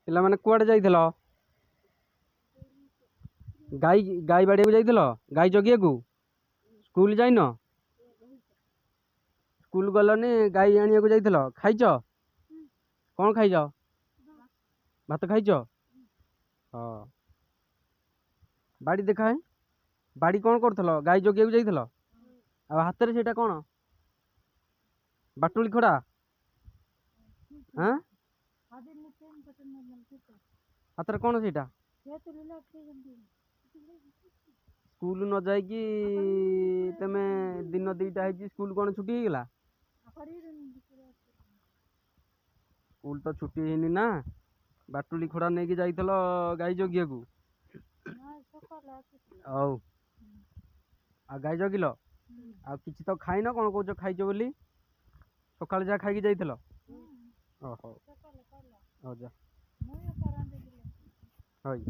ପିଲାମାନେ କୁଆଡ଼େ ଯାଇଥିଲ? ଗାଈ ଗାଈ ବାଡ଼ିଆକୁ ଯାଇଥିଲ? ଗାଈ ଜଗିବାକୁ? ସ୍କୁଲ ଯାଇନ? ସ୍କୁଲ ଗଲନି, ଗାଈ ଆଣିବାକୁ ଯାଇଥିଲ? ଖାଇଛ? କ'ଣ ଖାଇଛ? ଭାତ ଖାଇଛ? ହଁ। ବାଡ଼ି ଦେଖାଏ। ବାଡ଼ି କ'ଣ କରୁଥିଲ? ଗାଈ ଜଗିବାକୁ ଯାଇଥିଲ? ଆଉ ହାତରେ ସେଇଟା କ'ଣ? ବାଟୁଳି ଖଡ଼ା? ହାଁ? ହାତରେ କ'ଣ ସେଇଟା? ସ୍କୁଲ ନ ଯାଇକି ତମେ ଦିନ 2ଟା ହେଇଛି, ସ୍କୁଲ କ'ଣ ଛୁଟି ହେଇଗଲା? ସ୍କୁଲ ତ ଛୁଟି ହେଇନି ନା। ବାଟୁଳି ଖଡ଼ା ନେଇକି ଯାଇଥିଲ ଗାଈ ଜଗିବାକୁ? ହଉ। ଆଉ ଗାଈ ଜଗିଲ? ଆଉ କିଛି ତ ଖାଇନ, କ'ଣ କହୁଛ ଖାଇଛ ବୋଲି? ସକାଳେ ଯାହା ଖାଇକି ଯାଇଥିଲ? ଓହୋ। ହଉ ଯା। ହଇ।